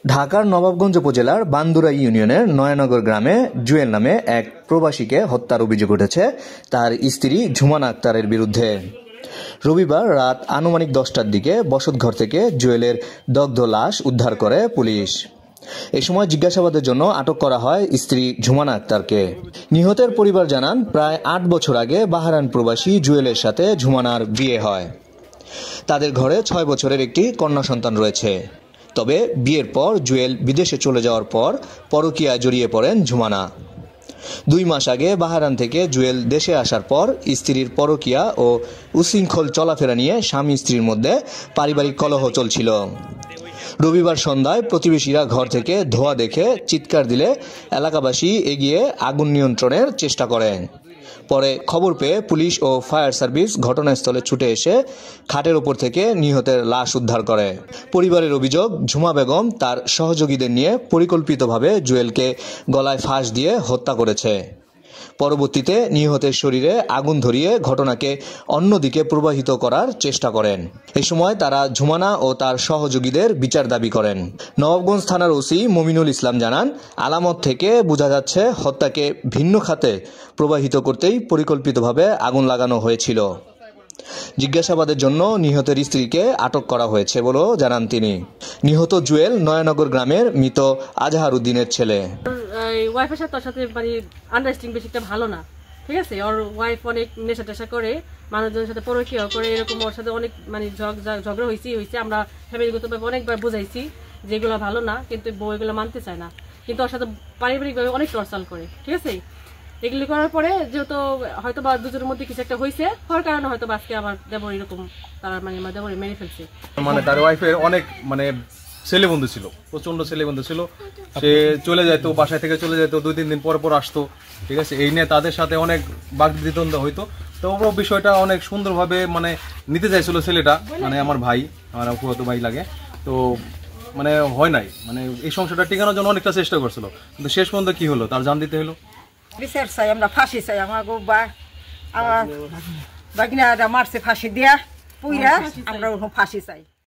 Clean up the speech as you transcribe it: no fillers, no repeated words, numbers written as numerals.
ঢাকার নবাবগঞ্জ উপজেলার বান্দুরা ইউনিয়নের নয়ানগর গ্রামে জুয়েল নামে এক প্রবাসীকে হত্যার অভিযোগ উঠেছে তার স্ত্রী ঝুমানা আক্তারের বিরুদ্ধে। রবিবার রাত আনুমানিক 10টার দিকে বসতঘর থেকে জুয়েলের দগ্ধ লাশ উদ্ধার করে পুলিশ। এ সময় জিজ্ঞাসাবাদের জন্য আটক করা হয় স্ত্রী ঝুমানা আক্তারকে। নিহতের পরিবার জানান, প্রায় 8 বছর আগে বাহরাইন প্রবাসী জুয়েলের সাথে ঝুমানার বিয়ে হয়। তাদের ঘরে 6 বছরের একটি কন্যা সন্তান রয়েছে। তবে বিয়ের পর জুয়েল বিদেশে চলে যাওয়ার পর পরকীয়ায় জড়িয়ে পড়েন ঝুমানা। 2 মাস আগে বাহরাইন থেকে জুয়েল দেশে আসার পর স্ত্রীর পরকীয়া ও উশৃঙ্খল চলাফেরা নিয়ে স্বামী স্ত্রীর মধ্যে পারিবারিক কলহ চলছিল। রবিবার সন্ধ্যায় প্রতিবেশীরা ঘর থেকে ধোঁয়া দেখে চিৎকার দিলে এলাকাবাসী এগিয়ে আগুন নিয়ন্ত্রণের চেষ্টা করেন। পরে খবর পেয়ে পুলিশ ও ফায়ার সার্ভিস ঘটনাস্থলে ছুটে এসে খাটের ওপর থেকে নিহতের লাশ উদ্ধার করে। পরিবারের অভিযোগ, ঝুমা বেগম তার সহযোগীদের নিয়ে পরিকল্পিতভাবে জুয়েলকে গলায় ফাঁস দিয়ে হত্যা করেছে। পরবর্তীতে নিহতের শরীরে আগুন ধরিয়ে ঘটনাকে অন্যদিকে প্রবাহিত করার চেষ্টা করেন। এই সময় তারা ঝুমানা ও তার সহযোগীদের বিচার দাবি করেন। নবাবগঞ্জ থানার ওসি মমিনুল ইসলাম জানান, আলামত থেকে বোঝা যাচ্ছে হত্যাকে ভিন্ন খাতে প্রবাহিত করতেই পরিকল্পিতভাবে আগুন লাগানো হয়েছিল। জিজ্ঞাসাবাদের জন্য নিহতের স্ত্রীকে আটক করা হয়েছে বলেও জানান তিনি। নিহত জুয়েল নয়ানগর গ্রামের মৃত আজহার উদ্দিনের ছেলে। ওয়াইফের সাথে ওর সাথে মানে আন্ডারস্ট্যান্ডিং বেশি একটা ভালো না, ঠিক আছে। ওর ওয়াইফ অনেক নেশা টেশা করে, মানুষজনের সাথে পরকীয়া করে, এরকম ওর সাথে অনেক মানে ঝগড়া হয়েছে। আমরা ফ্যামিলিগতভাবে অনেকবার বোঝাইছি যে এগুলো ভালো না, কিন্তু বউ এগুলো মানতে চায় না। কিন্তু ওর সাথে পারিবারিকভাবে অনেক টর্চার করে, ঠিক আছে। এগুলি করার পরে যেহেতু হয়তো বা দুজনের মধ্যে কিছু একটা হয়েছে, হওয়ার কারণে হয়তো আজকে আমার দেবর এরকম তার মানে আমার দেবর মেরে ফেলছে। মানে তার ওয়াইফের অনেক মানে ছেলে বন্ধু ছিল, প্রচন্ড ছেলে বন্ধু ছিল। সে চলে যেত, বাসায় থেকে চলে যেত, 2-3 দিন পর পর আসতো, ঠিক আছে। এই নিয়ে তাদের সাথে অনেক বাকবিতণ্ডা হইতো। তো ওর বিষয়টা অনেক সুন্দরভাবে মানে নিতে চাইছিল ছেলেটা, মানে আমার ভাই, আমার ফুফাতো ভাই লাগে। তো মানে হয় নাই, মানে এই সংসারটা টিকানোর জন্য অনেকটা চেষ্টা করছিল, কিন্তু শেষ পর্যন্ত কি হলো, তার জান দিতে হলো। বিচার চাই, আমরা ফাঁসি চাই। আমার বাগিনাটা মারছে ফাঁসি দিয়া পুইরা, আমরা ফাঁসি চাই।